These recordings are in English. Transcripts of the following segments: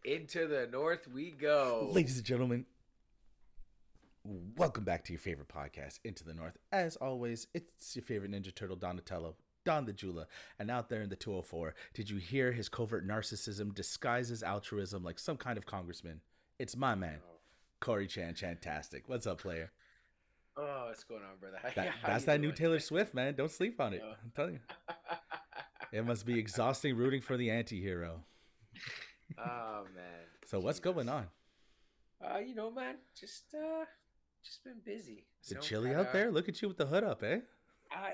Into the north we go. Ladies and gentlemen, welcome back to your favorite podcast, Into the North. As always, it's your favorite Ninja Turtle, Donatello, Don the Jula. And out there in the 204, did you hear his covert narcissism disguise as altruism like some kind of congressman? It's my man, Corey Chantastic. What's up, player? Oh, what's going on, brother? That's that new Taylor Swift, man. Don't sleep on it. I'm telling you. It must be exhausting rooting for the anti-hero. Oh, man. So what's going on? Man, just been busy. Is it chilly out there? Look at you with the hood up, eh?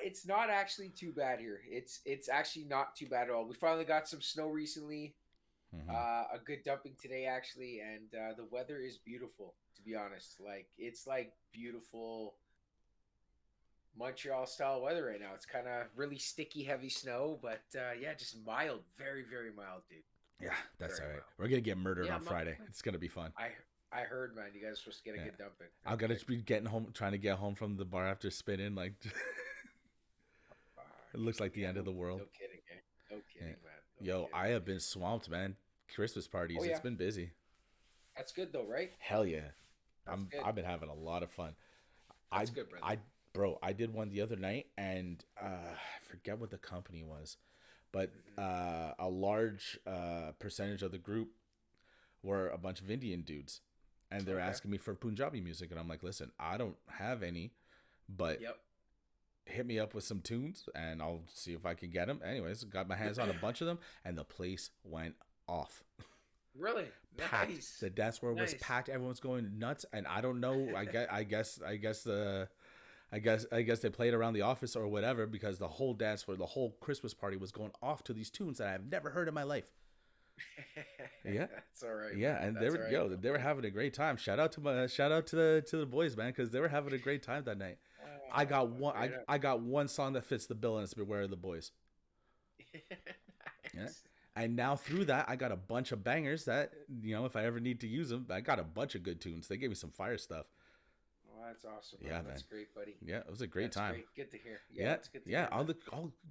It's not actually too bad here. It's actually not too bad at all. We finally got some snow recently. Mm-hmm. A good dumping today, actually, and the weather is beautiful, to be honest. It's beautiful Montreal style weather right now. It's kind of really sticky, heavy snow, but just mild, very, very mild, dude. Yeah, that's very all right. mild. We're gonna get murdered on Friday. It's gonna be fun. I heard, man, you guys are supposed to get a good dumping. I'm gonna be getting home, trying to get home from the bar after spinning. It looks like the end of the world. No kidding, man. No kidding, man. Kidding. I have been swamped, man. Christmas parties. It's been busy. That's good though, right? Hell yeah. I've been having a lot of fun. That's good, brother. I did one the other night, and I forget what the company was, but a large percentage of the group were a bunch of Indian dudes, and they're asking me for Punjabi music, and I'm like, listen, I don't have any, but hit me up with some tunes, and I'll see if I can get them. Anyways, got my hands on a bunch of them, and the place went off. Really? Packed. Nice. The dance floor was packed. Everyone's going nuts, and I don't know. I guess they played around the office or whatever, because the whole dance floor, the whole Christmas party was going off to these tunes that I've never heard in my life. Yeah, that's all right. Yeah, and they were having a great time. Shout out to the boys, man, because they were having a great time that night. I got one song that fits the bill, and it's "Beware of the Boys." Nice. Yeah. And now through that, I got a bunch of bangers that, if I ever need to use them, I got a bunch of good tunes. They gave me some fire stuff. Oh, that's awesome. Yeah, That's great, buddy. Yeah, it was a great time. Great. Good to hear. Yeah, it's good to hear.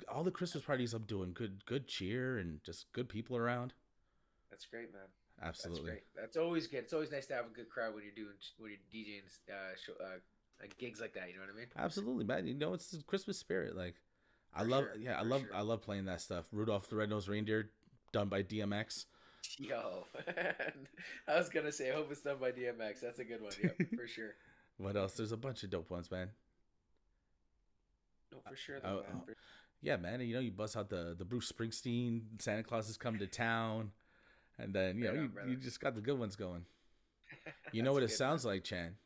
All the Christmas parties I'm doing, good cheer and just good people around. That's great, man. Absolutely. That's great. That's always good. It's always nice to have a good crowd when you're DJing gigs like that. You know what I mean? Absolutely, man. It's the Christmas spirit. I love playing that stuff. Rudolph the Red-Nosed Reindeer, done by DMX. Yo, I was gonna say, I hope it's done by DMX. That's a good one. Yep, for sure. What else? There's a bunch of dope ones, man. No, for sure, though, man. Yeah, man. You bust out the Bruce Springsteen, Santa Claus is coming to town, and then you just got the good ones going. You know what it sounds like, Chan?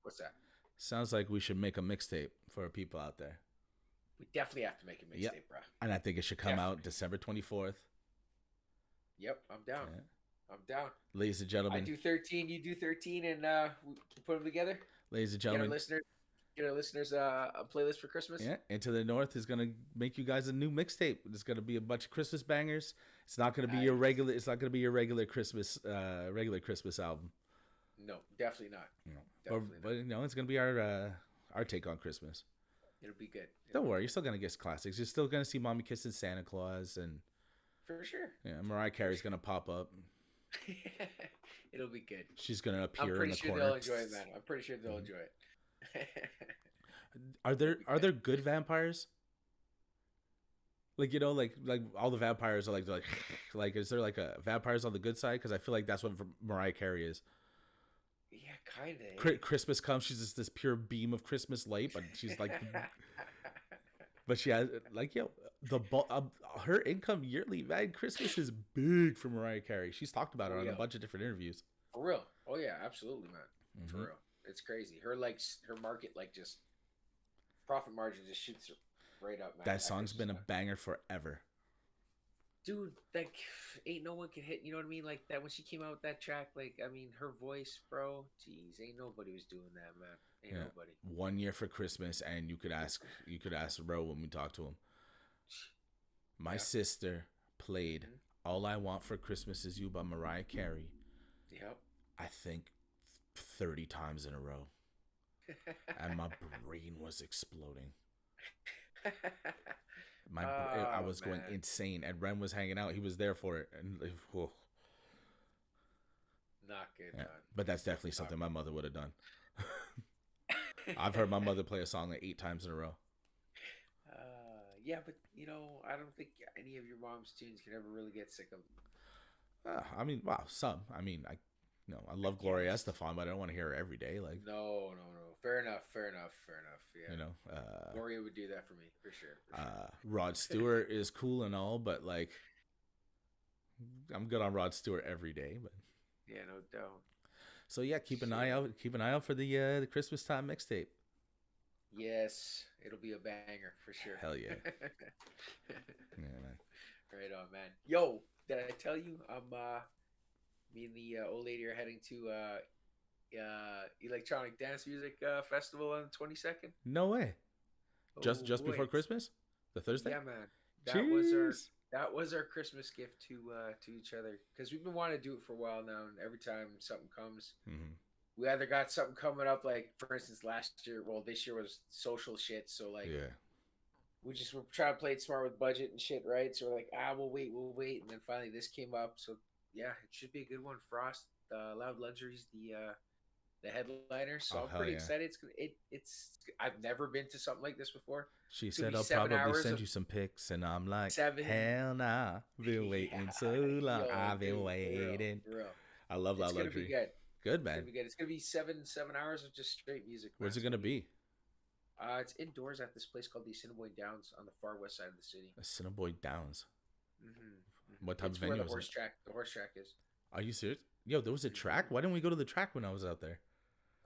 What's that? Sounds like we should make a mixtape for people out there. We definitely have to make a mixtape, bro. And I think it should come out December 24th. Yep, I'm down. Yeah. I'm down. Ladies and gentlemen, I do 13, you do 13, and we put them together. Ladies and gentlemen, get our listeners a playlist for Christmas. Yeah, Into the North is gonna make you guys a new mixtape. There's gonna be a bunch of Christmas bangers. It's not gonna be your regular. It's not gonna be your regular Christmas album. No, definitely not. But it's gonna be our take on Christmas. It'll be good. Don't worry, you're still gonna get classics. You're still gonna see Mommy kissing Santa Claus, and for sure. Yeah, Mariah Carey's gonna pop up. It'll be good. She's gonna appear in the corner. They'll enjoy it, man. I'm pretty sure they'll enjoy it. Are there good vampires? Like all the vampires are like is there like a vampires on the good side? Because I feel like that's what Mariah Carey is. Yeah, kind of. Christmas comes, she's just this pure beam of Christmas light, but she's like, but she has her income yearly, man. Christmas is big for Mariah Carey. She's talked about it on a bunch of different interviews. For real? Oh yeah, absolutely, man. Mm-hmm. For real, it's crazy. Her market just profit margin just shoots right up, man. That song's been a banger forever. Dude, ain't no one can hit, you know what I mean? Like that when she came out with that track, her voice, bro, jeez, ain't nobody was doing that, man. Ain't nobody. 1 year for Christmas, and you could ask Ro when we talk to him. My sister played All I Want for Christmas Is You by Mariah Carey. Yep. I think 30 times in a row. And my brain was exploding. I was going insane, and Ren was hanging out. He was there for it, and Not good, Yeah, man. but that's definitely Not something my mother would have done. I've heard my good. mother play a song like 8 times in a row. Yeah, but I don't think any of your mom's tunes can ever really get sick of. I mean, wow, some. I mean, I I love Gloria guess. Estefan, but I don't want to hear her every day. Like, No, no, no. Fair enough. Fair enough. Fair enough. you Yeah. know, Gloria would do that for me for sure. For Rod sure. Stewart is cool and all, but like, I'm good on Rod Stewart every day. But Yeah, no doubt. so yeah, keep an eye Shit. out. Keep an eye out for the Christmas time mixtape. Yes, it'll be a banger for sure. Hell yeah, yeah, man. Right on, man. Yo, did I tell you me and the old lady are heading to electronic dance music festival on the 22nd? No way. Oh Just boy. before Christmas, the Thursday. Yeah, man. That was our Jeez. that was our Christmas gift to each other because we've been wanting to do it for a while now, and every time something comes, Mm-hmm. we either got something coming up, like for instance last year. Well, this year was social shit, so like Yeah. we just were trying to play it smart with budget and shit, right? So we're like, we'll wait, and then finally this came up. So yeah, it should be a good one. Frost, Loud Luxury's the headliner, so Oh I'm hell pretty yeah. excited. It's I've never been to something like this before. She It's gonna said be I'll seven probably hours send of you some pics, and I'm like, seven. hell nah. Been waiting so Yeah, long. yo, I've been dude, for real, waiting. for real. I love It's Loud gonna be Luxury. good. Good It's gonna man. be good. It's gonna be seven hours of just straight music, man. Where's it It's gonna gonna be. be? It's indoors at this place called the Assiniboine Downs on the far west side of the city. Assiniboine Downs. What type of It's where venue is it? the horse track is. Are you serious? Yo, there was a track. hmm Why didn't we go to the track when I was out there?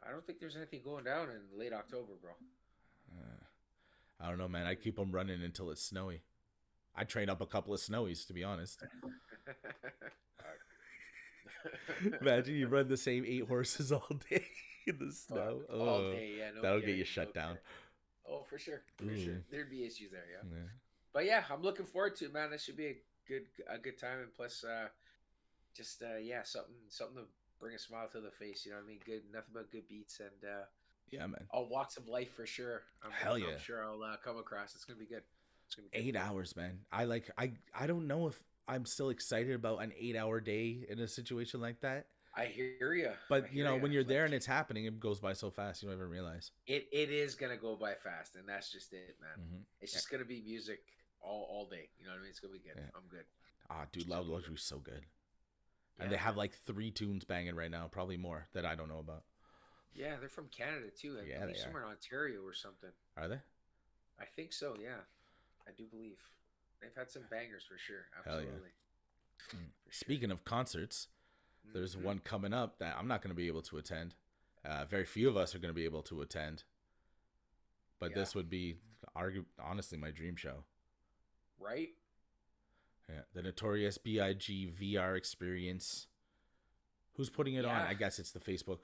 I don't think there's anything going down in late October, bro. Uh, I don't know, man. I keep them running until it's snowy. I train up a couple of snowies, to be honest. Imagine you run the same 8 horses all day in the Fuck, snow. all Oh, day, yeah, no that'll get kidding, you no shut down. kidding. Oh, for sure. Ooh. There'd be issues there, yeah. Yeah. But yeah, I'm looking forward to it, man. That should be a good time, and plus, just yeah, something to bring a smile to the face. You know what I mean? Good, nothing but good beats and Yeah, man. all walks of life for sure. Hell yeah. I'm sure I'll come across. It's gonna be good. It's gonna be good. 8 hours, man. I don't know if I'm still excited about an 8 hour day in a situation like that. I hear you. But when you're there and it's happening, it goes by so fast you don't even realize. It is gonna go by fast, and that's just it, man. Mm-hmm. It's just gonna be music all day. You know what I mean? It's gonna be good. Yeah. I'm good. Ah, dude, Loud Luxury's so good. And Yeah, they have man. like 3 tunes banging right now, probably more that I don't know about. Yeah, they're from Canada too. I Yeah, believe they are. somewhere in Ontario or something. Are they? I think so. Yeah, I do believe they've had some bangers for sure. Hell yeah. Absolutely. For sure. Speaking of concerts, there's Mhm. one coming up that I'm not going to be able to attend. Very few of us are going to be able to attend. But Yeah. this would be, honestly, my dream show. Right? Yeah, the Notorious B.I.G. VR experience. Who's putting it on? Yeah. I guess it's the Facebook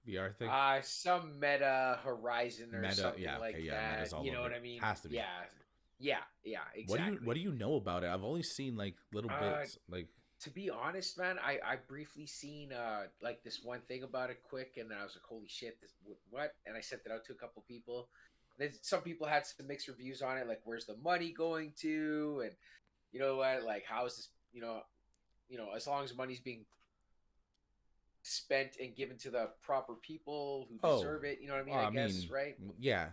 VR thing. Some Meta Horizon or Meta, something yeah, like okay, yeah, that. Meta's all You know over what it. I mean? Has to be. Yeah, exactly. What do you know about it? I've only seen like little bits. Like, To be honest, man, I briefly seen like this one thing about it quick, and then I was like, holy shit, this what? And I sent it out to a couple people. Then some people had some mixed reviews on it, like where's the money going to, and you know what, like how is this, as long as money's being spent and given to the proper people who oh, deserve it, you know what I mean? well, I guess, right? yeah.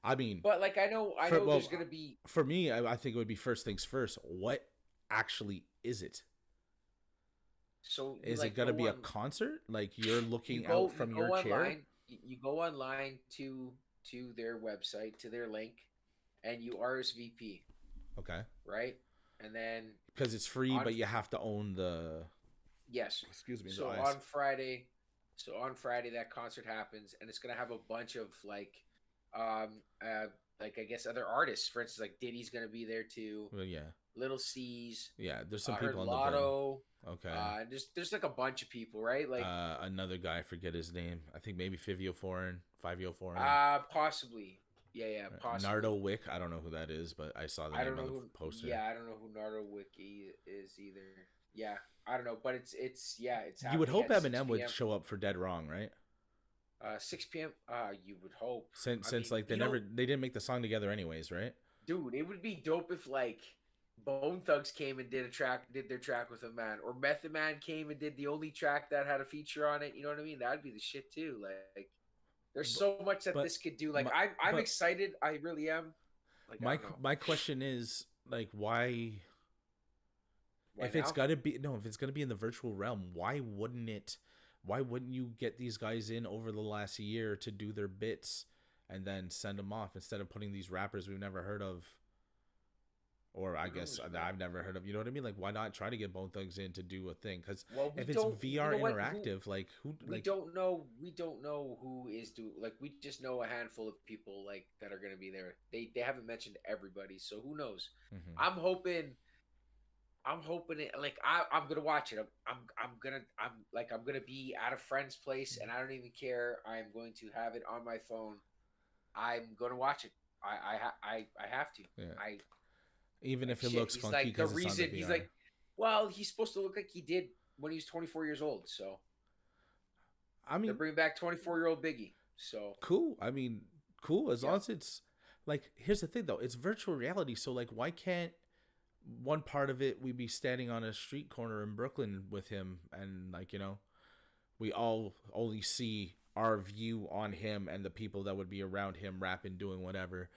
I mean, But like I know there's gonna be for me, I think it would be first things first. What actually is it? so you Is it like gonna go be a on concert? Like you're you looking go out you from go your chair? online you go online to their website to their link and you RSVP, Okay, right? And then because it's free, on but you have to own the. yes, Excuse me. so The eyes. on Friday that concert happens and it's gonna have a bunch of um like I guess other artists. For instance, like Diddy's gonna be there too. Well, yeah, Little C's, yeah. There's some I heard people on the bill. Lotto. Okay. There's like a bunch of people, right? Like Another guy, I forget his name. I think maybe Fivio Foreign, Fivio Foreign. possibly. Yeah, possibly. Nardo Wick. I don't know who that is, but I saw the I name don't on know the who. poster. Yeah, I don't know who Nardo Wiki is either. Yeah, I don't know, but it's You would happening hope at 6 Eminem would p.m. show up for Dead Wrong, right? 6 p.m. You would hope. Since I mean, like they didn't make the song together anyways, right? dude, it would be dope if like Bone Thugs came and did their track with him, man. Or Method Man came and did the only track that had a feature on it. You know what I mean? That'd be the shit too. Like, there's But so much that but this could do. Like, my, I'm but excited. I really am. Like, I my don't know my question is like why why if it's now. got to be no if it's going to be in the virtual realm, why wouldn't you get these guys in over the last year to do their bits and then send them off instead of putting these rappers we've never heard of, or I Who guess knows, that man? I've never heard of. You know what I mean? Like, why not try to get Bone Thugs in to do a thing? Because Well, we if it's don't. You VR know what? Who interactive, like who, we like, don't know. We don't know who is do. Like, we just know a handful of people like that are gonna be there. They haven't mentioned everybody, so who knows? mhm. I'm hoping. I'm hoping it. Like, I'm gonna watch it. I'm gonna be at a friend's place, and I don't even care. I'm going to have it on my phone. I'm gonna watch it. I have to. Yeah, I even like if it shit. looks He's funky like the because it's on the reason. He's VR. like, well, he's supposed to look like he did when he was 24 years old. So I they're mean, bringing back 24-year-old Biggie. So cool. I mean, cool as long yeah, as it's like. Here's the thing though, it's virtual reality, so like, why can't one part of it we be standing on a street corner in Brooklyn with him, and like, we all only see our view on him and the people that would be around him rapping, doing whatever.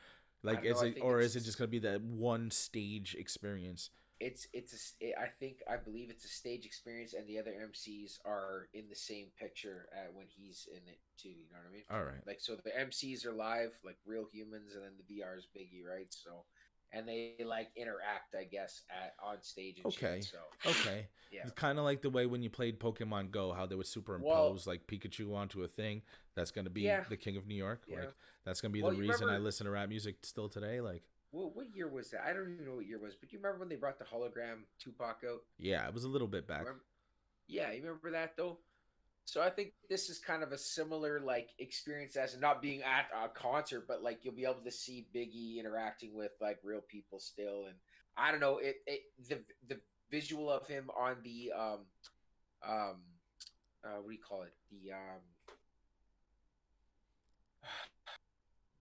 I Like, don't know. is I it, think or is it just gonna be that one stage experience? I believe it's a stage experience, and the other MCs are in the same picture when he's in it too. You know what I mean? All right. Like, so the MCs are live, like real humans, and then the VR is Biggie, right? So, and they like interact, I guess, at on stage and shit. Okay. So Okay. yeah. It's kind of like the way when you played Pokemon Go, how they would Well, superimpose like Pikachu onto a thing that's going to be yeah, the king of New York. yeah. Like, that's going to be the Well, you reason I remember listen to rap music still today. Like, what year was that? I don't even know what year it was, but you remember when they brought the hologram Tupac out? yeah, it was a little bit back. Remember? Yeah, you remember that though. So I think this is kind of a similar like experience as not being at a concert, but like you'll be able to see Biggie interacting with like real people still, and I don't know the visual of him on the um what do you call it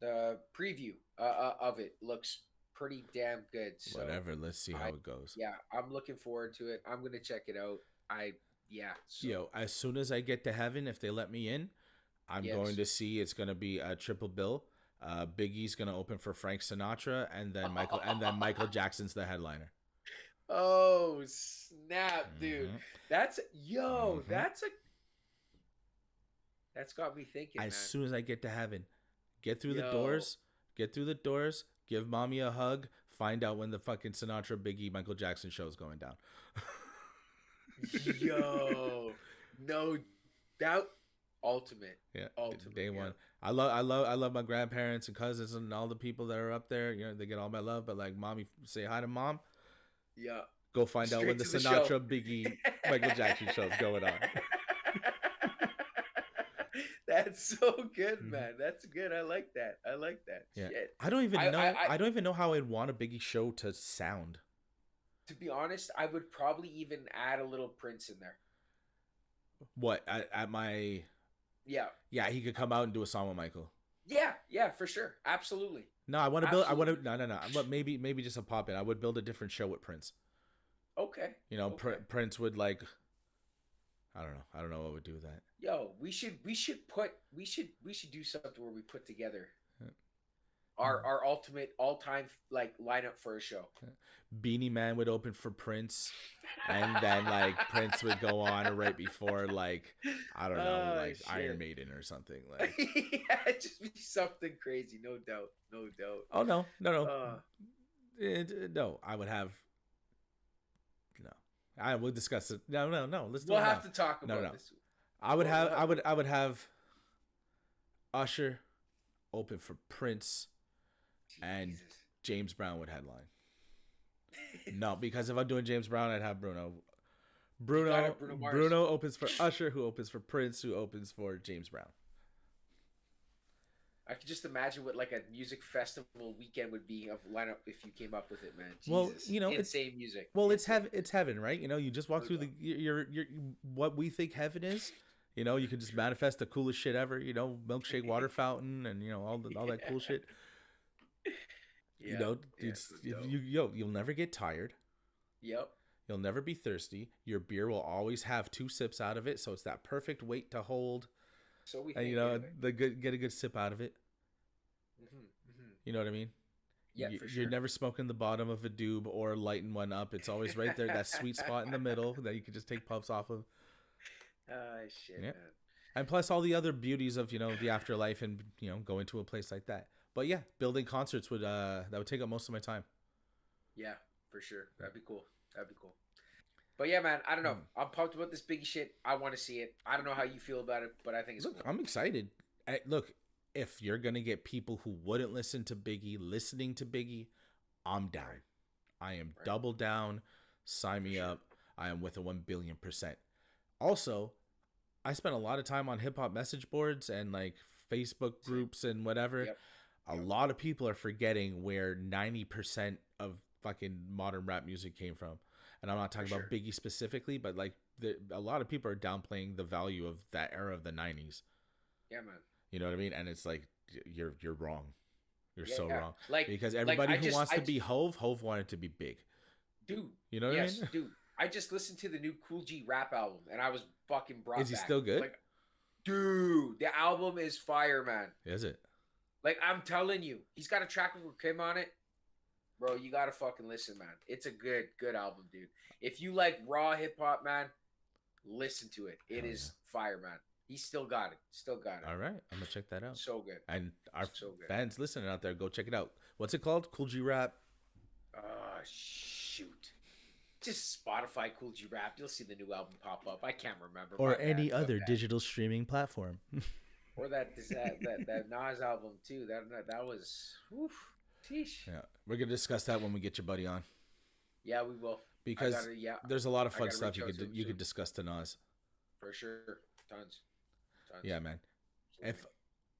the preview of it looks pretty damn good. So Whatever. Let's see how I it goes. yeah, I'm looking forward to it. I'm gonna check it out. I yeah. So Yo, as soon as I get to heaven, if they let me in, I'm going yes. to see. It's going to be a triple bill. Biggie's going to open for Frank Sinatra, and then Michael Jackson's the headliner. Oh snap, dude! Hmm. That's yo. Hmm. That's got me thinking, As man. soon as I get to heaven, get through the Yo, doors, get through the doors, give mommy a hug, find out when the fucking Sinatra, Biggie, Michael Jackson show is going down. yo, no doubt. Ultimate, Yeah, ultimate. day Yeah, one. I love my grandparents and cousins and all the people that are up there. They get all my love. But like, mommy, say hi to mom. yeah. Go find out when Straight the to the show. Sinatra, Biggie, Michael Jackson show is going on. That's so good, Hmm. man. That's good. I like that. I like that. Yeah, Shit. I don't even know. I I don't even know how I'd want a Biggie show to sound. to be honest, I would probably even add a little Prince in there. What at my Yeah, Yeah, he could come out and do a song with Michael. yeah, yeah, for sure. Absolutely, No, I want to build. I want absolutely. to. No, no, no. But maybe just a pop in. I would build a different show with Prince. Okay, okay. Prince would like. I don't know. I don't know what would do with that. Yo, we should do something where we put together Yeah. our ultimate all time like lineup for a show. Beanie Man would open for Prince, and then like Prince would go on right before like I don't know, Oh like Iron shit. Maiden or something. Like, Yeah, it'd just be something crazy, no doubt. No doubt. oh no, no, no, Uh no. I would have no. I will discuss it. No, no, no. Let's do we'll it now. have to talk No, no, about no. this. I would Well, have. I would have Usher open for Prince, and Jesus. James Brown would headline. No, because if I'm doing James Brown, I'd have Bruno. You got it, Bruno Mars. Bruno opens for Usher, who opens for Prince, who opens for James Brown. I could just imagine what like a music festival weekend would be of lineup if you came up with it, man. Well, Jesus. it's Insane music. It's Insane. heaven, right? You just walk No through doubt. your what we think heaven is. You can just manifest the coolest shit ever. Milkshake water fountain, and all that Yeah. cool shit. Yeah. Yeah. No doubt. you'll never get tired. Yep. You'll never be thirsty. Your beer will always have 2 sips out of it, so it's that perfect weight to hold. So we And think anyway. get a good sip out of it. Hmm. You know what I mean? Yeah, for You're sure. never smoking the bottom of a doob or lighting one up. It's always right there, that sweet spot in the middle that you can just take puffs off of. Ah, shit, Yeah. man. And plus all the other beauties of, the afterlife and, going to a place like that. But yeah, building concerts that would take up most of my time. Yeah, for sure. That'd be cool. That'd be cool. But yeah, man, I don't know. Hmm. I'm pumped about this Biggie shit. I want to see it. I don't know how you feel about it, but I think it's Look, cool. I'm excited. Look, if you're going to get people who wouldn't listen to Biggie listening to Biggie, I'm down. Right. I am Right. double down. Sign me For sure. up. I am with a 1,000,000,000%. Also, I spent a lot of time on hip hop message boards and like Facebook Same. groups and whatever. Yep. A Yep. lot of people are forgetting where 90% of fucking modern rap music came from. And I'm not talking For about sure. Biggie specifically, but like a lot of people are downplaying the value of that era of the 90s. Yeah, man. You know what I mean? And it's like you're wrong. You're so Yeah. wrong. Like, Because everybody who wants to be Hove wanted to be big. dude. You know what Yes, I mean? dude. I just listened to the new Cool G rap album, and I was fucking brought Is he back. still good? Like, dude, the album is fire, man. Is it? Like, I'm telling you, he's got a track with Kim on it. Bro, you gotta fucking listen, man. It's a good album, dude. If you like raw hip hop, man, listen to it. It Hell is fire, man. He still got it. Still got it. All right. I'm going to check that out. So good. And our So good. fans listening out there, go check it out. What's it called? Cool G Rap. Shoot. Just Spotify Cool G Rap. You'll see the new album pop up. I can't remember. Or My bad. any My other bad. digital streaming platform. Or that Nas album too. That was oof. Sheesh. Yeah. We're going to discuss that when we get your buddy on. Yeah, we will. Because there's a lot of I fun gotta stuff reach out to him you soon. could discuss to Nas. For sure. Tons. Yeah, man. If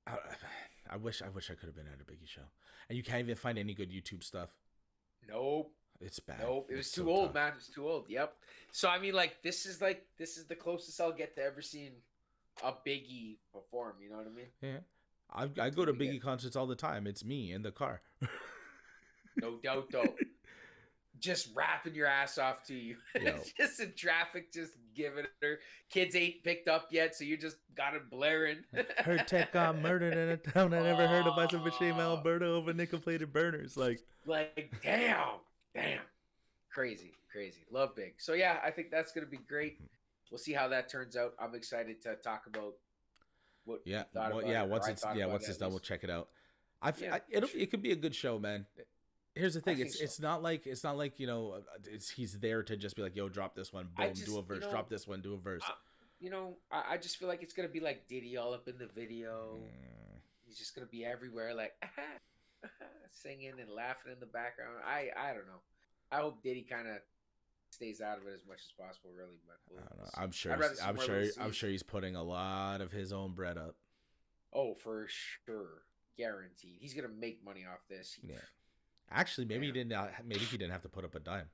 I wish I could have been at a Biggie show. And you can't even find any good YouTube stuff. Nope. It's bad. Nope. It was It's too so old, tough. man. It's too old. Yep. So I mean, this is the closest I'll get to ever seeing a Biggie perform. You know what I mean? Yeah. I go to We get- Biggie concerts all the time. It's me in the car. No doubt, though. Just rapping your ass off to you. Yo. Just in traffic, just giving it her. Kids ain't picked up yet, so you just got it blaring. Her tech got murdered in a town I never heard of by some bitch named Alberta over nickel-plated burners. Like, damn. Crazy. Love Big. So yeah, I think that's gonna be great. We'll see how that turns out. I'm excited to talk about what we thought about it, or once I it's thought about once it it's at done, we'll least. check it out. Yeah, It could be a good show, man. Here's the thing: think so. it's not like he's there to just be like, yo, drop this one, boom, do a verse, drop this one, do a verse. I just feel like it's gonna be like Diddy all up in the video. He's just gonna be everywhere, like singing and laughing in the background. I don't know. I hope Diddy kind of stays out of it as much as possible, really. But I don't know. I'm sure. I'd rather see more little I'm scenes. sure he's putting a lot of his own bread up. Oh, for sure, guaranteed. He's gonna make money off this. Yeah. Actually, maybe Yeah. he didn't. Maybe he didn't have to put up a dime.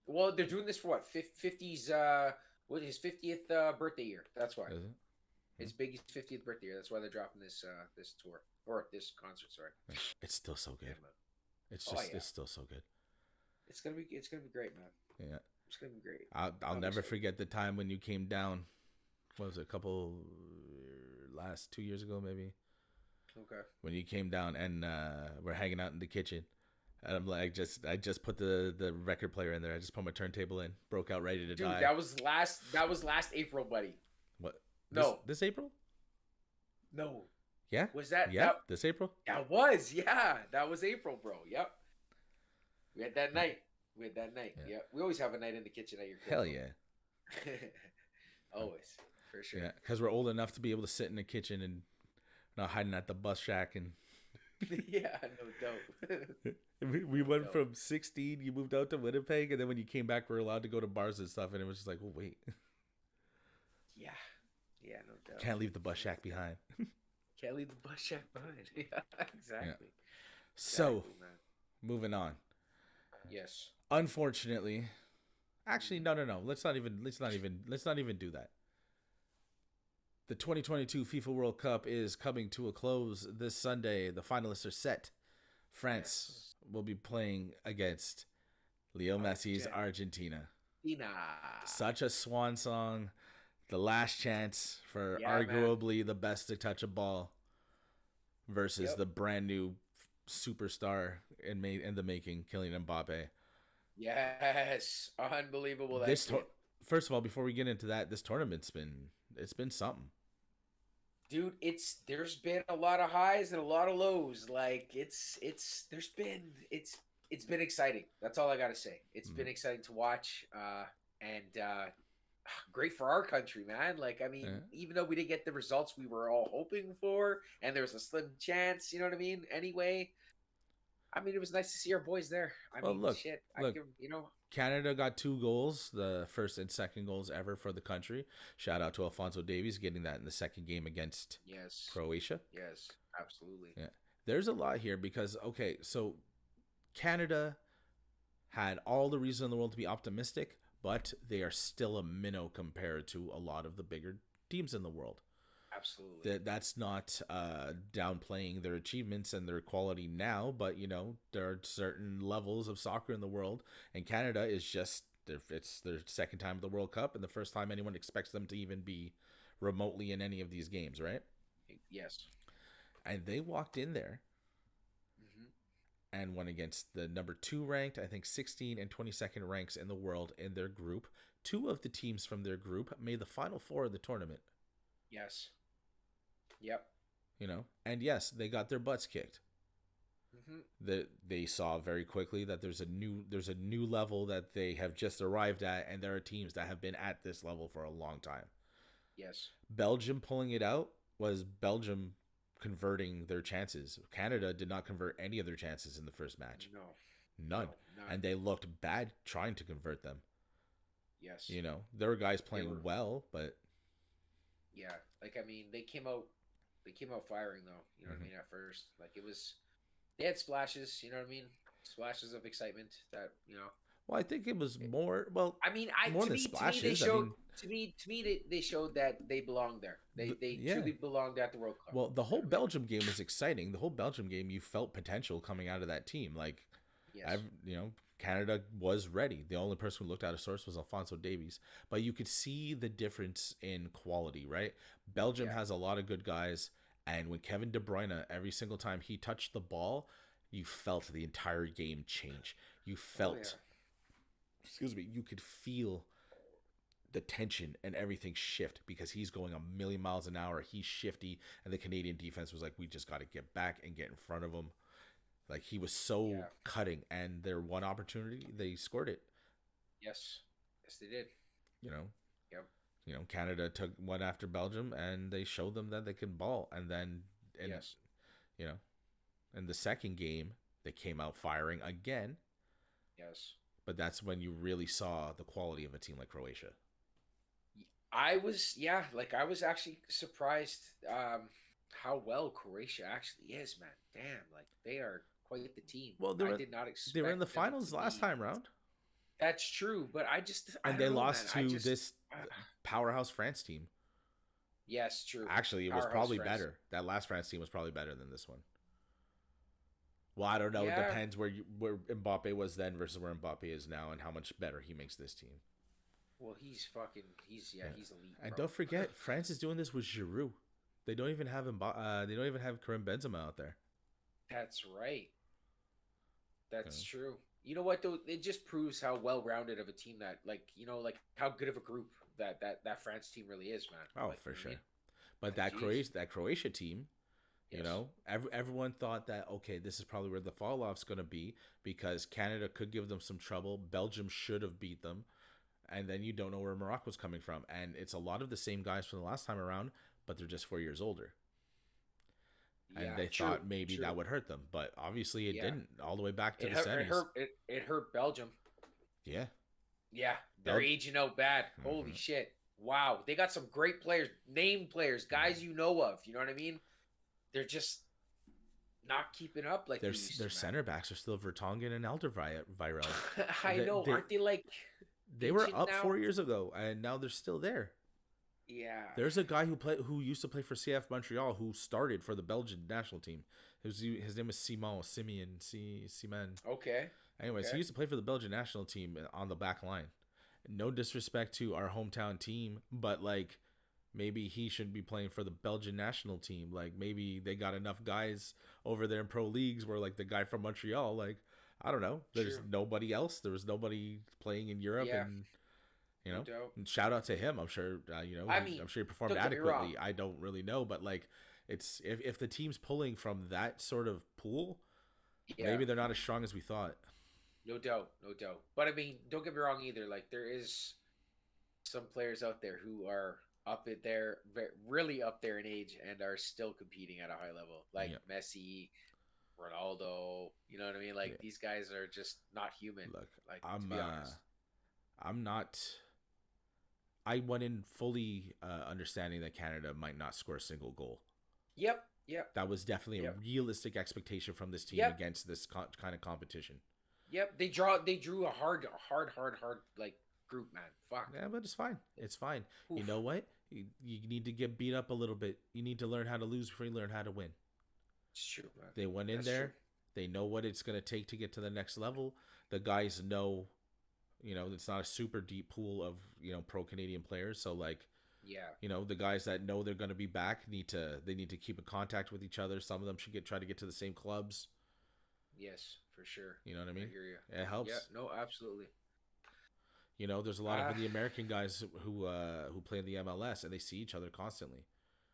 Well, they're doing this for what? 50's what his 50th birthday year. That's why. Is it? It's Biggie's 50th birthday year. That's why they're dropping this this tour or this concert. Sorry. It's still so good. Yeah, man. It's Oh, just yeah. it's still so good. It's gonna be great, man. Yeah. It's gonna be great. I'll I'm never excited. forget the time when you came down. What was it? Last 2 years ago, maybe. Okay. When you came down and we're hanging out in the kitchen, and I'm like, I just put the record player in there. I just put my turntable in, broke out, ready to Dude, die. that was last April, buddy. What? No. This April? No. Yeah. Was that? Yeah. This April. That was. Yeah. That was April, bro. Yep. We had that night. Yeah. Yep. We always have a night in the kitchen at your crib. Hell yeah. Always. For sure. Yeah, because we're old enough to be able to sit in the kitchen and not hiding at the bus shack. And Yeah. No doubt. we went Dope. from 16. You moved out to Winnipeg, and then when you came back, we were allowed to go to bars and stuff. And it was just like, oh wait, Yeah. Yeah. No doubt. can't leave the bus shack behind. Can't leave the bus shack behind. Yeah. Exactly. So, Exactly, man. moving on. Yes. Unfortunately, actually, no. Let's not even do that. The 2022 FIFA World Cup is coming to a close this Sunday. The finalists are set France Yes. will be playing against Leo Messi's Argentina. Argentina. Such a swan song. The last chance for Yeah, man. arguably the best to touch a ball versus Yep. the brand new superstar in the making, Kylian Mbappe. Yes. Unbelievable that This kid. first of all, before we get into that, this tournament's been something. Dude, there's been a lot of highs and a lot of lows. Like it's been exciting. That's all I gotta say. It's been Mm. exciting to watch. And great for our country, man. Like, I mean, Yeah. even though we didn't get the results we were all hoping for, and there was a slim chance, you know what I mean? Anyway, I mean, it was nice to see our boys there. I Well, mean, look, shit, I look. give Canada got 2 goals, the first and second goals ever for the country. Shout out to Alfonso Davies getting that in the second game against yes, Croatia. yes, absolutely, Yeah. There's a lot here because, okay, so Canada had all the reason in the world to be optimistic, but they are still a minnow compared to a lot of the bigger teams in the world. absolutely. That's not downplaying their achievements and their quality now, but there are certain levels of soccer in the world, and Canada is just it's their second time at the World Cup and the first time anyone expects them to even be remotely in any of these games, right? Yes. And they walked in there Hmm. and went against the number 2 ranked, I think 16 and 22nd ranks in the world in their group. 2 of the teams from their group made the final 4 of the tournament. Yes. Yep. And yes, they got their butts kicked. Hmm. They saw very quickly that there's a new level that they have just arrived at, and there are teams that have been at this level for a long time. Yes. Belgium pulling it out was Belgium converting their chances. Canada did not convert any of their chances in the first match. No. None. No. None. And they looked bad trying to convert them. Yes. There were guys playing were, well, but yeah, like I mean, they came out firing though. You know what I mean? At first, like they had splashes. You know what I mean? Splashes of excitement that. well, I think it was more well. I mean, more than to me they splashes. showed they showed that they belonged there. They yeah. truly belonged at the World Cup. Well, the whole You know what I mean? Belgium game was exciting. The whole Belgium game, you felt potential coming out of that team. Like, Yes. Canada was ready. The only person who looked out of sorts was Alfonso Davies. But you could see the difference in quality, right? Belgium Yeah. has a lot of good guys. And when Kevin De Bruyne, every single time he touched the ball, you felt the entire game change. You felt, excuse me, you could feel the tension and everything shift because he's going a million miles an hour. He's shifty. And the Canadian defense was like, we just got to get back and get in front of him. Like, he was so cutting, and their one opportunity, they scored it. Yes. Yes, they did. Yep. Canada took one after Belgium, and they showed them that they can ball. And then, Yes. In the second game, they came out firing again. Yes. But that's when you really saw the quality of a team like Croatia. I was actually surprised how well Croatia actually is, man. Damn, like they are quite the team. Well, I did not expect they were in the them finals to last be- time round. That's true, but I And they don't know, lost man. to this powerhouse France team. Yes, true. Actually, it was probably better. That last France team was probably better than this one. Well, I don't know. Yeah. It depends where Mbappe was then versus where Mbappe is now, and how much better he makes this team. Well, he's elite. And bro. don't forget, France is doing this with Giroud. They don't even have they don't even have Karim Benzema out there. That's right. That's true. You know what though? It just proves how well-rounded of a team that, like how good of a group that France team really is, man. Oh, like, for you know what I sure. mean? But that Croatia team, Yes. everyone thought that, okay, this is probably where the fall off's going to be because Canada could give them some trouble. Belgium should have beat them. And then you don't know where Morocco's coming from. And it's a lot of the same guys from the last time around, but they're just 4 years older. And they thought maybe that would hurt them. But obviously it didn't. All the way back to the semis. It hurt Belgium. Yeah. Yeah. They're aging out bad. Mm-hmm. Holy shit. Wow. They got some great players, named players, guys you know of. You know what I mean? They're just not keeping up like their center backs are still Vertonghen and Alderweireld. I know. Aren't they like... They were up now? 4 years ago, and now they're still there. Yeah. There's a guy who used to play for CF Montreal who started for the Belgian national team. His name is Simon. Okay. Anyways, he Okay. used to play for the Belgian national team on the back line. No disrespect to our hometown team, but like maybe he should be playing for the Belgian national team. Like maybe they got enough guys over there in pro leagues where like the guy from Montreal, like I don't know, there's True. nobody else. There was nobody playing in Europe, Yeah. and you No know, doubt. and shout out to him. I'm sure I mean, I'm sure he performed don't get me wrong. adequately. I don't really know, but like it's if the team's pulling from that sort of pool, Yeah. maybe they're not as strong as we thought. No doubt. No doubt. But I mean, don't get me wrong either. Like there is some players out there who are up at there, really up there in age, and are still competing at a high level, like Yeah, Messi, Ronaldo. You know what I mean? Like yeah. these guys are just not human. Look, Like to I'm be honest. I'm not. I went in fully understanding that Canada might not score a single goal. Yep. Yep. That was definitely a Yep. realistic expectation from this team Yep. against this kind of competition. Yep. They drew a hard like group, man. Fuck. Yeah, but it's fine. It's fine. You know Oof. what? You need to get beat up a little bit. You need to learn how to lose before you learn how to win. It's true, man. They went in That's true. there. They know what it's going to take to get to the next level. The guys know, it's not a super deep pool of, pro Canadian players. So like, Yeah. the guys that know they're going to be back need to keep in contact with each other. Some of them should try to get to the same clubs. Yes, for sure. You know what I I mean? hear you. It helps. Yeah. No, absolutely. There's a lot Ah, of the American guys who play in the MLS and they see each other constantly.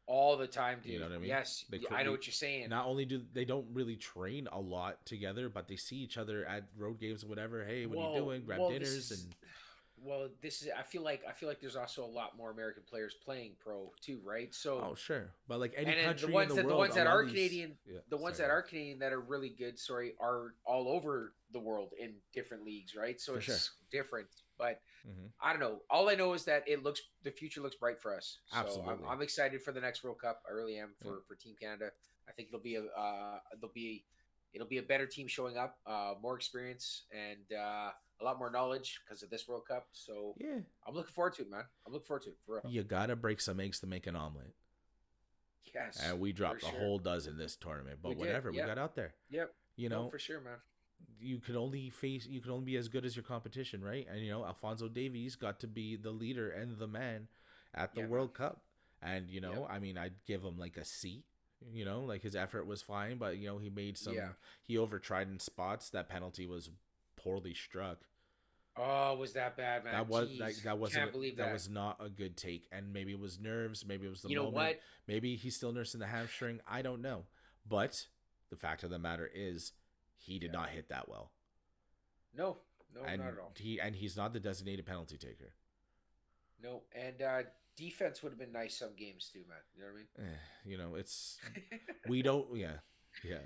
all the time, You know dude. what I mean? Yes, They I know they what you're saying. not only do they don't really train a lot together, but they see each other at road games or whatever. Hey, what are you doing? Grab Well, this dinners is and this is. I feel like there's also a lot more American players playing pro too, right? So, oh sure, but like any and then country in the the world, ones a that lot are of these. Canadian, Yeah, the ones sorry, that go. are Canadian that are really good, sorry, are all over the world in different leagues, right? So For sure. it's different, but Hmm. I don't know. All I know is that the future looks bright for us. So Absolutely. I'm excited for the next World Cup. I really am Yeah. for Team Canada. I think it'll be a better team showing up, more experience and a lot more knowledge because of this World Cup. So Yeah, I'm looking forward to it, man. I'm looking forward to it for real. you gotta break some eggs to make an omelet, Yes, and we for dropped a sure. whole dozen this tournament. We But did. whatever, we Yep. got out there. Yep. You No, know, for sure, man. you can only be as good as your competition, right? And Alfonso Davies got to be the leader and the man at the Yeah, man. World Cup. And Yep. I mean, I'd give him like a C. Like his effort was fine, but he made Yeah. he overtried in spots. That penalty was poorly struck. Oh, was that bad, man? Jeez, That can't wasn't believe that that. was not a good take. And maybe it was nerves, maybe it was the You know moment, what? maybe he's still nursing the hamstring. I don't know. But the fact of the matter is he did Yeah. not hit that well. No, no, not And at all. he's not the designated penalty taker. No, and defense would have been nice some games too, man. You know what It's I mean? we don't yeah.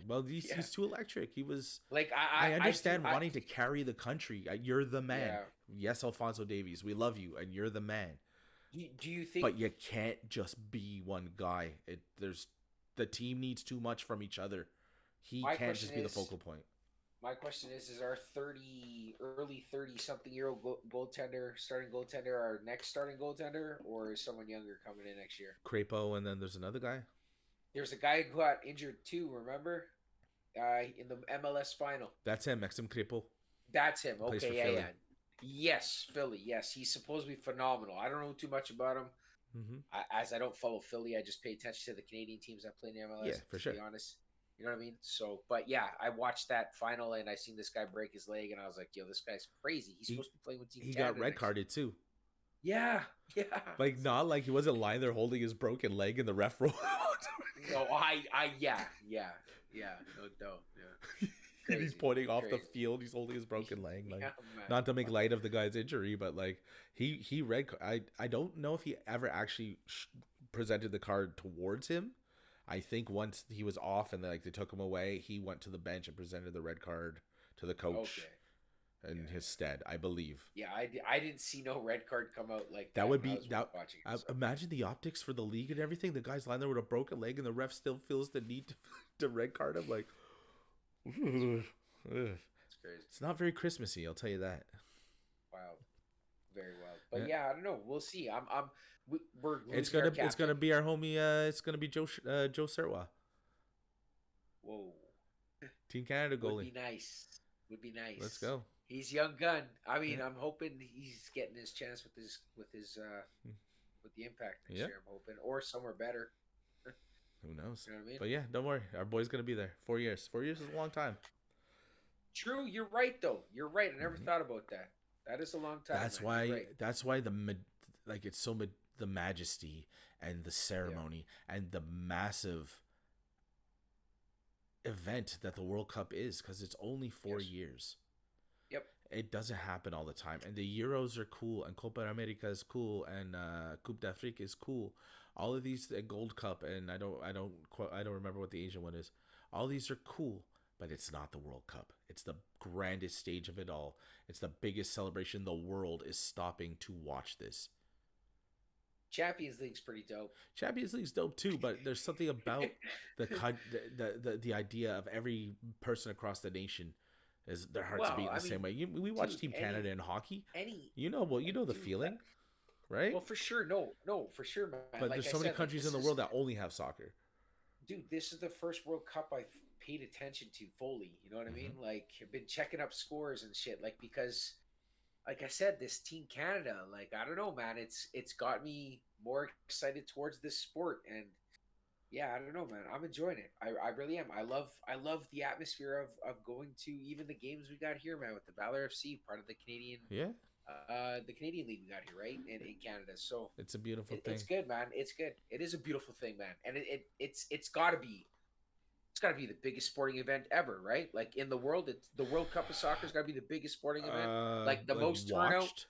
Well, Yeah. he's too electric. He was. Like I understand I wanting to carry the country. You're the man. yeah. Yes, Alfonso Davies, we love you, and you're the man. Do you think But you can't just be one guy. The team needs too much from each other. He my can't question just be the is focal point. my question is our early 30 something year old goaltender starting goaltender our next starting goaltender, or is someone younger coming in next year? Crepo, and then there's another guy. There's a guy who got injured too, remember? In the MLS final. That's him, Maxim Crepo. That's him. Plays for Okay, yeah, Philly. yeah. Yes, Philly. Yes, he's supposed to be phenomenal. I don't know too much about him. Mm-hmm. As I don't follow Philly, I just pay attention to the Canadian teams that play in the MLS. Yeah, for sure. To be honest, you know what I mean. So, but yeah, I watched that final and I seen this guy break his leg, and I was like, "Yo, this guy's crazy. He's supposed to be playing with Team He Canada got red next." carded too. Yeah, yeah. Like not like he wasn't lying there holding his broken leg and the ref rolled out. No, yeah. No, yeah. And he's Crazy, pointing off the crazy. field. He's holding his broken leg. Like, Yeah, man. not to make light of the guy's injury, but like he read. I don't know if he ever actually presented the card towards him. I think once he was off and they took him away, he went to the bench and presented the red card to the coach Okay. in his stead. I believe. Yeah, I didn't see no red card come out like That would when I be was that. watching it, so. Imagine the optics for the league and everything. The guy's lying there with a broken leg, and the ref still feels the need to red card him. Like, ugh. It's crazy. It's not very Christmassy, I'll tell you that. Wow. very wild. But Yeah. yeah, I don't know. We'll see. We're losing our It's gonna captain. be our homie. It's gonna be Joe Serwa, Whoa, Team Canada would goalie. be nice. Would be Let's nice. go. He's young gun. I Yeah. mean, I'm hoping he's getting his chance with the Impact next Yeah. year. I'm hoping, or somewhere better. Who knows? You know what I mean? But yeah, don't worry. Our boy's gonna be there. 4 years. 4 years is a long time. True. You're right, though. You're right. I never Hmm. thought about that. That is a long time, That's man. You're why. right. That's why like it's so the majesty and the Yeah. ceremony and the massive event that the World Cup is, because it's only 4 years. Yep. It doesn't happen all the time, and the Euros are cool, and Copa America is cool, and Coupe d'Afrique is cool. All of these, Gold Cup, and I don't remember what the Asian one is. All these are cool, but it's not the World Cup. It's the grandest stage of it all. It's the biggest celebration. The world is stopping to watch this. Champions League's pretty dope. Champions League's dope too, but there's something about the idea of every person across the nation is their hearts Well, beating the same way. We watch dude, Team Canada in hockey. any, You know the dude, feeling, right? well, for sure, no, for sure, man. But Like there's I so many said, like countries in the world that only have soccer. dude, this is the first World Cup I've paid attention to fully. You know what I mean? Hmm. Like, I've been checking up scores and shit. Like, because, like I said, this Team Canada, like, I don't know, man. It's got me more excited towards this sport, and yeah, I don't know, man. I'm enjoying it. I really am. I love the atmosphere of going to even the games we got here, man, with the Valor FC, part of Yeah, the Canadian League we got here, right? In Canada. So it's a beautiful it's thing. good, man. It's good. It is a beautiful thing, man. And it's gotta be the biggest sporting event ever, right? Like in the world, it's the World Cup of soccer's gotta be the biggest sporting event. Like the Like most turnout. watched.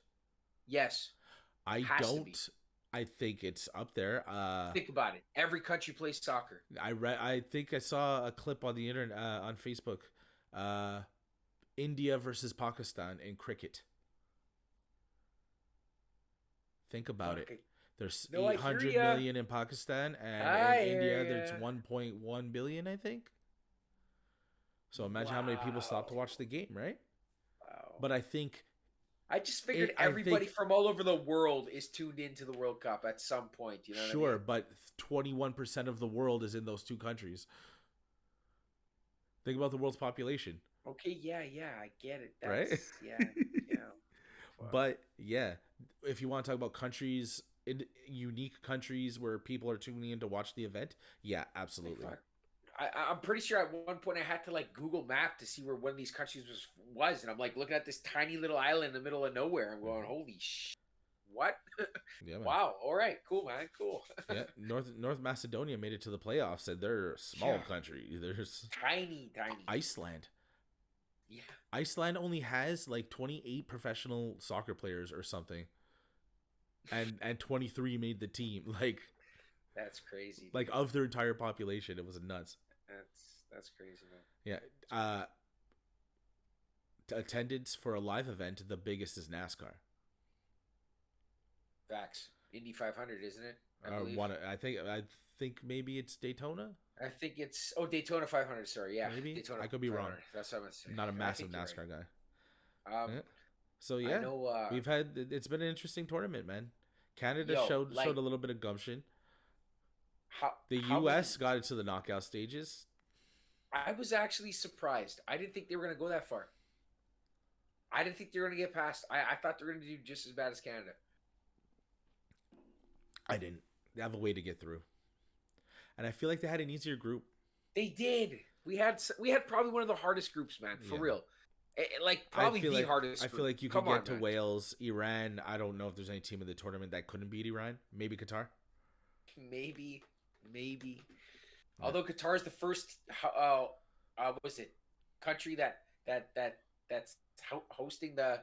Yes. I Has to be. don't. I think it's up there. Think about it. Every country plays soccer. I think I saw a clip on the internet on Facebook. Uh, India versus Pakistan in cricket. Think about it. Fuck, There's no, I hear 800 ya. million in Pakistan, and I in India hear there's ya. 1.1 billion, I think. So imagine how many people stop to Wow. watch the game, right? Wow. But I think I just figured I everybody think from all over the world is tuned into the World Cup at some point. You know what I sure, mean? but 21% of the world is in those two countries. Think about the world's population, Okay, yeah, I get it. right? Yeah. Fuck. But yeah, if you want to talk about countries, unique countries where people are tuning in to watch the event, yeah, absolutely. Fuck. I'm pretty sure at one point I had to like Google Map to see where one of these countries was, and I'm like looking at this tiny little island in the middle of nowhere. I'm going, holy what? Yeah, man. Wow. All right, cool, man, cool. Yeah, North Macedonia made it to the playoffs, and they're a small Yeah. country. There's Tiny. Iceland. Yeah, Iceland only has like 28 professional soccer players or something, and 23 made the team. that's crazy. Like Dude. of their entire population, it was nuts. That's crazy, man. Yeah. Attendance for a live event, the biggest is NASCAR. Facts. Indy 500, isn't it? I believe. I think maybe it's Daytona. I think it's Daytona 500. Sorry, yeah, Maybe. Daytona. I could be 500. wrong. That's what I'm gonna say. I'm not a I massive think you're NASCAR guy. right. Yeah. So I yeah, know. we've had it's been an interesting tournament, man. Canada Yo, showed like a little bit of gumption. how The how U.S. many- got into the knockout stages. I was actually surprised. I didn't think they were gonna go that far. I didn't think they were gonna get past. I thought they were gonna do just as bad as Canada. I didn't. They have a way to get through, and I feel like they had an easier group. They did. We had probably one of the hardest groups, man. For Yeah. real. Like probably I feel the like hardest. I feel group. like you Come could get on, to man. Wales, Iran. I don't know if there's any team in the tournament that couldn't beat Iran. Maybe Qatar. Maybe. Yeah. Although Qatar is the first, what was it, country that's hosting the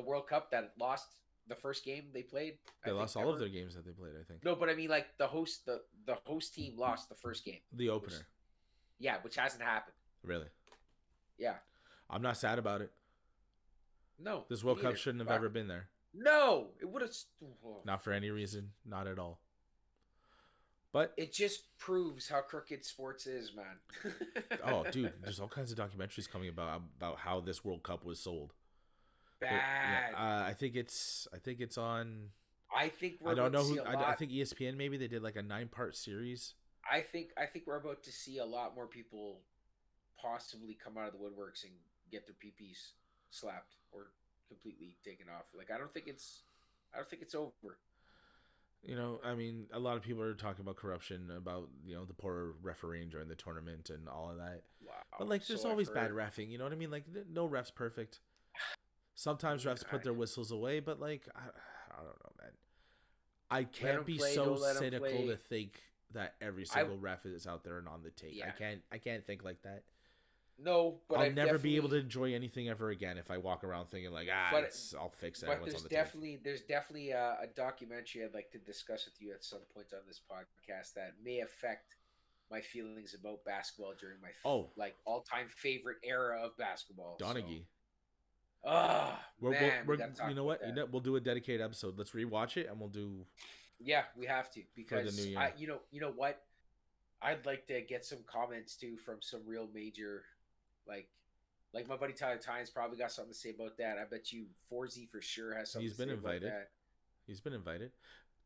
World Cup that lost the first game they played. I They think, lost all of ever. their games that they played. I think No, but I mean like the host team lost the first game. the opener. Yeah, which hasn't happened. Really, Yeah. I'm not sad about it. No. This World me Cup neither. shouldn't have Fuck. ever been there. No, it would have. Not for any reason. Not at all. But It just proves how crooked sports is, man. oh, dude, there's all kinds of documentaries coming about how this World Cup was sold. Yeah, bad. I think it's on. I think we're I don't about to know see who. a I lot. think ESPN maybe they did like a 9-part series. I think we're about to see a lot more people possibly come out of the woodworks and get their PPs slapped or completely taken off. Like I don't think it's over. I mean, a lot of people are talking about corruption, about the poor refereeing during the tournament and all of that. But Wow. like, there's So I've always bad heard. refing. You know what I mean? Like, no ref's perfect. I Sometimes mean, refs put their whistles away, but like, I don't know, man. I let can't them be play. so Don't let them cynical to play. think that every I single ref is out there and on the take. Yeah. I can't think like that. No, but I'll I've never be able to definitely. enjoy anything ever again if I walk around thinking like, But it's I'll fix it but once on the take. there's definitely a documentary I'd like to discuss with you at some point on this podcast that may affect my feelings about basketball during my Oh, like all time favorite era of basketball. So, Donaghy. oh man, we We're got to you talk know about what? that. We'll do a dedicated episode. Let's rewatch it and we'll do Yeah, we have to for the new because year. you know what? I'd like to get some comments too from some real major, like, like my buddy Tyler Tynes probably got something to say about that. I bet you Forzy for sure has something He's to been say about invited. that. He's been invited.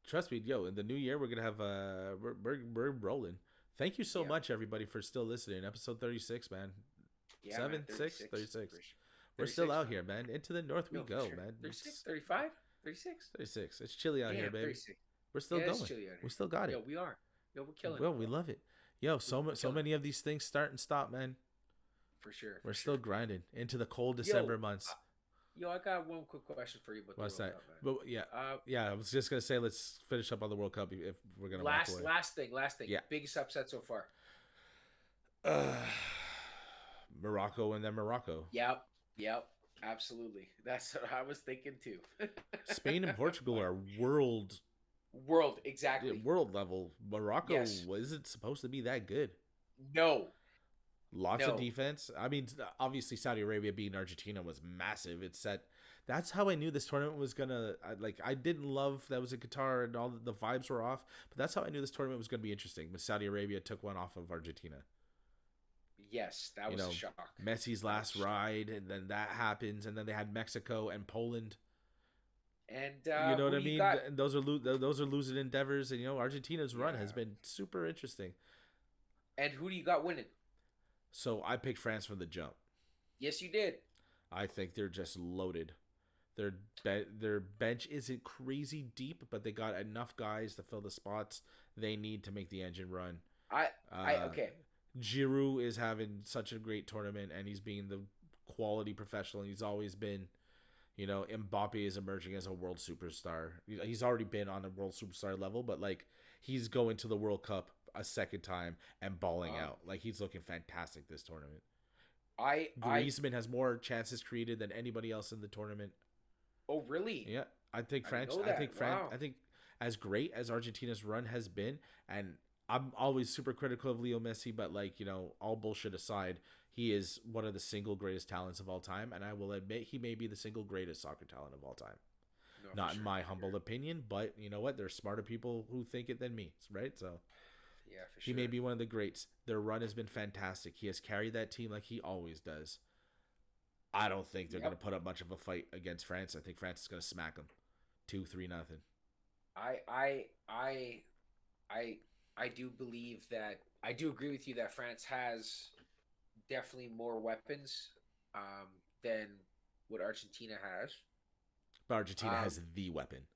Trust me, yo, in the new year we're gonna have we're rolling. Thank you so Yeah, much everybody for still listening. Episode 36, man. yeah, man, 7, 6, 36, 36. for sure. We're still 36, out man. here, man. Into the north we No, for go, sure. man. 36, It's 35, 36. 36. It's chilly out here, Damn, baby. 36. We're still Yeah, it's going. chilly out We here. still got Yo, it. we are. Yo, we're killing Well, it, we bro. love it. Yo, We're so killing many of these things start and stop, man. it. For sure, We're for still sure. grinding into the cold Yo, December months. yo, I got one quick question for you about the What's World that? Cup, man. But yeah, yeah. I was just gonna say, let's finish up on the World Cup if we're gonna walk away. Last thing. Yeah. Biggest upset so far. Uh, Morocco and then Morocco. Yep, yep, absolutely. That's what I was thinking too. Spain and Portugal are world Exactly. world level. Morocco Yes. wasn't supposed to be that good. No, Lots of no. defense. I mean, obviously Saudi Arabia beating Argentina was massive. It set. That's how I knew this tournament was gonna. I didn't love that was in Qatar and all the vibes were off, but that's how I knew this tournament was gonna be interesting. When Saudi Arabia took one off of Argentina. Yes, that was a shock. Messi's That was last a shock. ride, and then that happens, and then they had Mexico and Poland. And You know what who I do you mean? got? And those are losing endeavors, and Argentina's run has Yeah. been super interesting. And who do you got winning? So I picked France from the jump. Yes, you did. I think they're just loaded. Their bench isn't crazy deep, but they got enough guys to fill the spots they need to make the engine run. I okay. Giroud is having such a great tournament, and he's being the quality professional he's always been. Mbappe is emerging as a world superstar. He's already been on a world superstar level, but like he's going to the World Cup a second time and balling Um, out. Like he's looking fantastic this tournament. I Griezmann has more chances created than anybody else in the tournament. oh really? Yeah, I think I didn't France. know I that. think France. Wow. I think as great as Argentina's run has been, and I'm always super critical of Leo Messi, but like all bullshit aside, he is one of the single greatest talents of all time, and I will admit he may be the single greatest soccer talent of all time. No, for Not in sure. my For humble sure. opinion, but you know what? There's smarter people who think it than me, right? So Yeah, for he sure. may be one of the greats. Their run has been fantastic. He has carried that team like he always does. I don't think they're going to Yep. put up much of a fight against France. I think France is going to smack them 2-3 nothing. I I I I I do believe that I do agree with you that France has definitely more weapons than what Argentina has. But Argentina Um, has the weapon.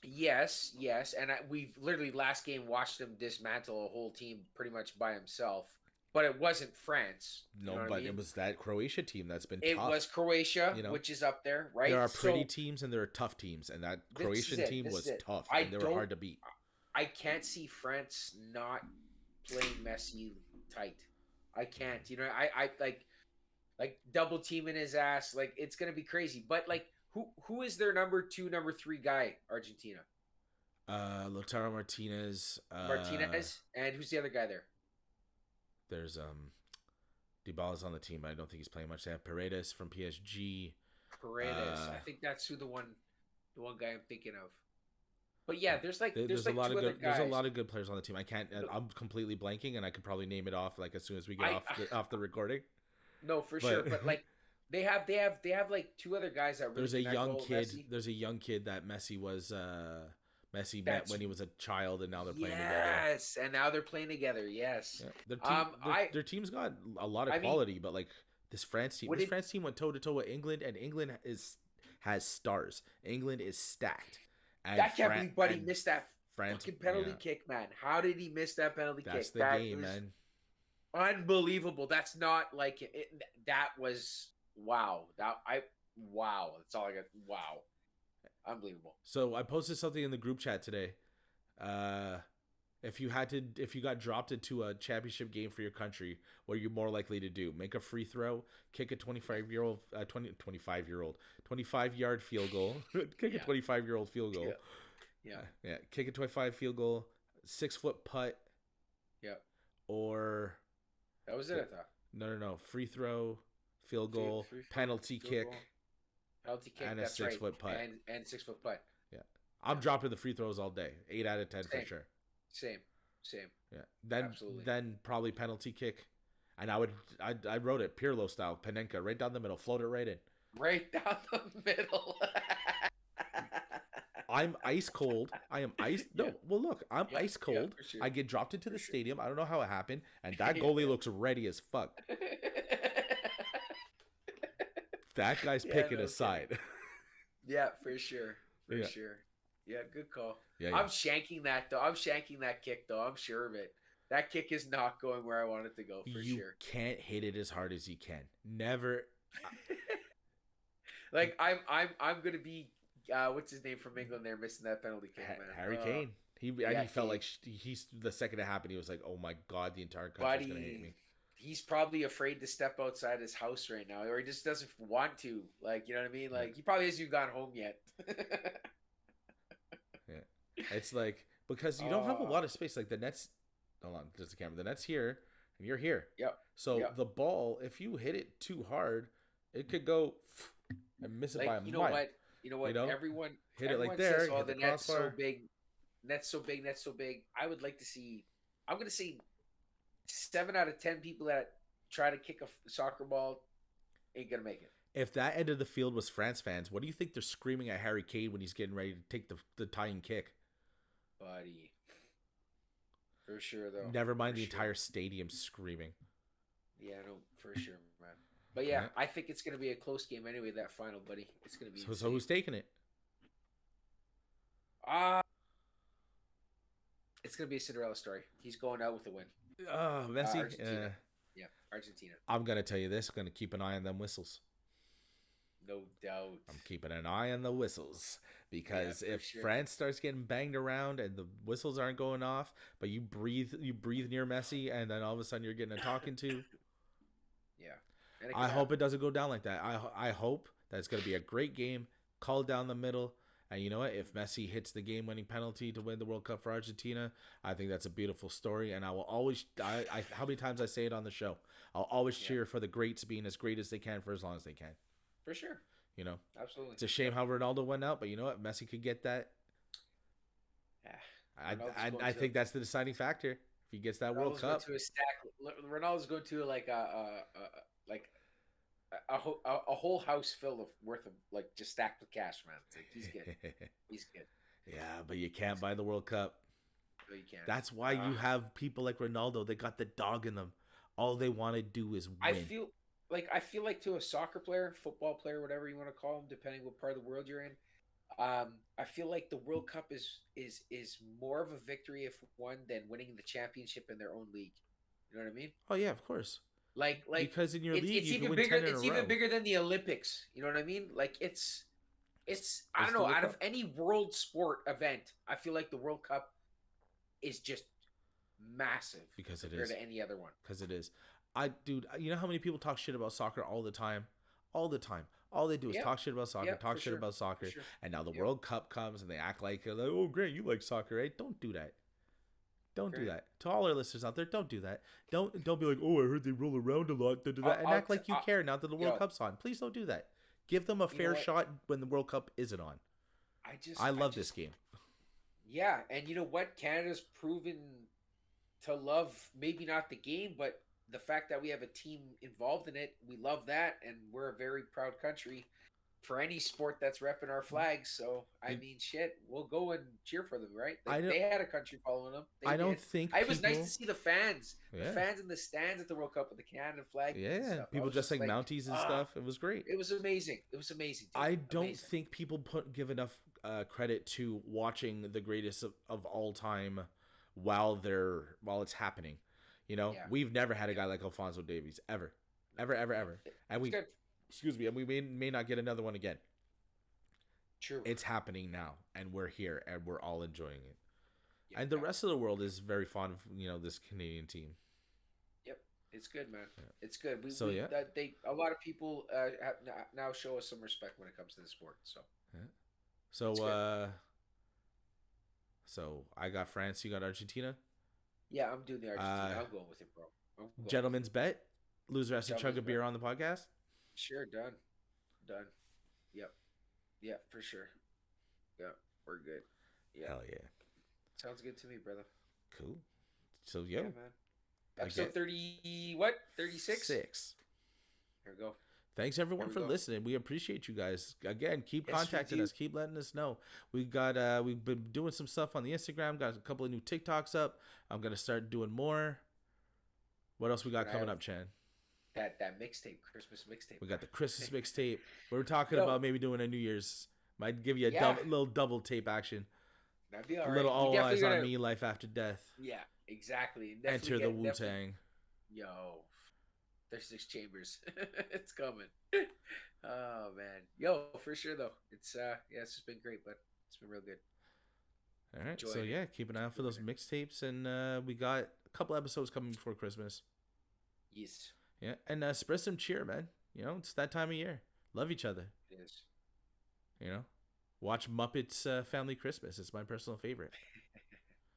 yes, and we've literally last game watched him dismantle a whole team pretty much by himself. But it wasn't France. You No, know what but I mean? it was that Croatia team that's been It tough. was Croatia, You know, which is up there, right? there are pretty So teams and there are tough teams, and that this is Croatian it. team This is was it. tough I and they were don't. hard to beat. I can't see France not playing Messi tight. I can't. I like double teaming his ass. Like it's gonna be crazy. But like, who is their number two, number three guy? Argentina, Lautaro Martinez. Martinez, and who's the other guy there? There's Dybala's on the team, but I don't think he's playing much. They have Paredes from PSG. Paredes. Uh, I think that's the one guy I'm thinking of. But yeah, there's like there's a like lot two of other good. There's guys. a lot of good players on the team. I can't. No, I'm completely blanking, and I could probably name it off like as soon as we get I off the recording. no for But sure. But like They have like two other guys that really There's a connect young well with kid. Messi. There's a young kid that Messi met That's when he was a child, and now they're playing together. yes, and now they're playing together. Yes. Yeah, their I their team's got a lot of I mean, quality, but like would this it France team went toe to toe with England, and England is has stars. England is stacked, I can't believe Buddy And missed that France, fucking penalty yeah, kick, man. How did he miss that penalty that's kick? the That game, is man. unbelievable. That's not like that was wow. Wow. That's all I got. Wow. Unbelievable. So I posted something in the group chat today. If you got dropped into a championship game for your country, what are you more likely to do? Make a free throw, kick a 25-yard field goal, kick a Yeah. 25-year-old field goal. Yeah. Yeah, kick a 25 field goal, 6-foot putt, Yeah. or That was it, I thought. no, free throw, field goal, penalty field kick, goal, penalty kick, and a that's 6-foot putt. And 6 foot putt. Yeah, I'm dropping the free throws all day. 8 out of 10 Same. for sure. Same. Yeah. Then Absolutely. then probably penalty kick, and I wrote it Pirlo style, Panenka right down the middle, float it right in. Right down the middle. I'm ice cold. I am ice. No, Yeah. well look, I'm Yeah, ice yeah, cold. for sure. I get dropped into the For sure. stadium. I don't know how it happened, and that goalie looks ready as fuck. That guy's Yeah, picking no a side. Yeah, for sure. For Yeah. sure. Yeah, good call. Yeah, yeah. I'm shanking that though. I'm shanking that kick though. I'm sure of it. That kick is not going where I want it to go for You sure. can't hit it as hard as you can. Never. Like I'm gonna be what's his name from England there missing that penalty kick, man. Harry Kane. He felt like he's the second it happened. He was like, "Oh my god, the entire country's gonna hate me." He's probably afraid to step outside his house right now, or he just doesn't want to. Like, you know what I mean? Like, he probably hasn't even gone home yet. Yeah, it's like because you don't have a lot of space. Like the net's, hold on, there's the camera. The net's here, and you're here. Yep. So Yep. the ball, if you hit it too hard, it could go and miss it Like, by a you mile. know what? You know what? You know? Everyone Hit it like everyone there, says, "Oh, hit the the net's so crossbar." big, net's so big, net's so big." I would like to see. I'm gonna say 7 out of 10 people that try to kick a soccer ball ain't gonna make it. If that end of the field was France fans, what do you think they're screaming at Harry Kane when he's getting ready to take the tying kick? Buddy, for sure though. Never mind For the sure. entire stadium screaming. Yeah, no, for sure, man. But yeah, Yeah. I think it's gonna be a close game anyway. That final, buddy. It's gonna be. So who's taking it? It's gonna be a Cinderella story. He's going out with a win. Oh, Messi. Argentina. Yeah, Argentina. I'm gonna tell you this. I'm gonna keep an eye on them whistles. No doubt. I'm keeping an eye on the whistles because Yeah, for if sure. France starts getting banged around and the whistles aren't going off, but you breathe near Messi, and then all of a sudden you're getting a talking to. Yeah. And I hope it doesn't go down like that. I hope that it's going to be a great game, called down the middle. And you know what? If Messi hits the game-winning penalty to win the World Cup for Argentina, I think that's a beautiful story. And I will always, how many times I say it on the show, I'll always cheer for the greats being as great as they can for as long as they can. For sure. You know, Absolutely. it's a shame how Ronaldo went out, but you know what? Messi could get that. Yeah. I think that's the deciding factor. If he gets that World Cup, to a stack. Ronaldo's going to like a whole house filled of worth of like just stacked with cash, man. It's like, he's good. He's good. Yeah, but you can't buy the World Cup. No, you can't. That's why you have people like Ronaldo. They got the dog in them. All they want to do is win. I feel like to a soccer player, football player, whatever you want to call him, depending what part of the world you're in. I feel like the World Cup is more of a victory if won than winning the championship in their own league. You know what I mean? Oh yeah, of course. Like because in your league it's you even can win bigger. 10 in It's a row. even bigger than the Olympics. You know what I mean? Like it's I don't the know. World Out of Cup. any world sport event, I feel like the World Cup is just massive Because it compared is. to any other one. Because it is. Dude, you know how many people talk shit about soccer all the time? All the time. All they do is Yeah. talk shit about soccer, Yeah, talk for shit sure. about soccer. For sure. And now the Yep. World Cup comes and they act like, oh, great, you like soccer, right? Don't do that. Don't do Great. that. To all our listeners out there, don't do that. Don't be like, oh, I heard they roll around a lot. Don't do that. And I'll act like you care now that the World yo. Cup's on. Please don't do that. Give them a fair what? shot when the World Cup isn't on. I love this game. Yeah, and you know what? Canada's proven to love maybe not the game, but the fact that we have a team involved in it, we love that, and we're a very proud country for any sport that's repping our flags. So I It, mean, shit, we'll go and cheer for them, right? I Like don't they had a country following them. They I don't did. think It was nice to people. see the Yeah, fans in the stands at the World Cup with the Canada flag and yeah, stuff. I people was just just like like, Mounties and ah, stuff. It was great. it was amazing. It was amazing, dude. I don't Amazing. think people give enough credit to watching the greatest of all time while it's happening. You know, Yeah, we've never had a yeah. guy like Alfonso Davies ever, ever, ever, ever, and It's we, good. excuse me, and we may not get another one again. True. It's happening now, and we're here, and we're all enjoying it. Yep, And the yep, rest of the world is very fond of this Canadian team. yep. It's good, man. Yeah. It's good. So yeah, They a lot of people have now show us some respect when it comes to the sport. So yeah. it's So good. so I got France, you got Argentina. Yeah, I'm doing the Argentina. Uh, I'm going with it, bro. I'm going with Gentlemen's bet. Loser has to chug Gentlemen's a beer bet. on the podcast. Sure, done. Done. Yep. Yeah, for sure. Yeah, we're good. Yeah. Hell yeah. Sounds good to me, brother. Cool. So Yeah, yo, man. again, Episode 30, what? 36? 6. Here we go. Thanks everyone Here we for go. listening. We appreciate you guys. Again, keep Yes, we contacting do. us. Keep letting us know. We've been doing some stuff on the Instagram. Got a couple of new TikToks up. I'm gonna start doing more. What else we got And I coming have up, Chan? that mixtape, Christmas mixtape. We got the Christmas mixtape. We're talking Yo. about maybe doing a New Year's. Might give you a Yeah. little double tape action. That'd be all A right. little We all definitely eyes on gotta- me, life after death. Yeah, exactly. Enter the Wu Definitely- Tang. Yo, 36 chambers. It's coming. Oh man. Yo, for sure though. It's yeah, it's just been great, but it's been real good. All right, so Enjoying it. yeah, keep an eye out for those mixtapes, and we got a couple episodes coming before Christmas. Yes, Yeah, and spread some cheer, man. You know, it's that time of year. Love each other. it is. You know, watch Muppets Family Christmas. It's my personal favorite.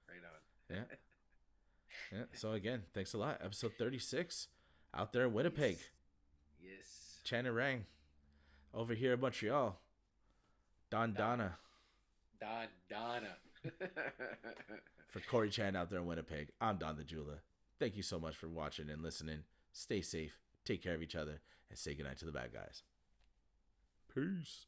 Right on. Yeah, yeah. So again, thanks a lot. Episode 36, out there in Winnipeg, Yes. Chan and Rang, over here in Montreal, Donna. Donna. For Corey Chan out there in Winnipeg, I'm Don the Jeweler. Thank you so much for watching and listening. Stay safe, take care of each other, and say goodnight to the bad guys. Peace.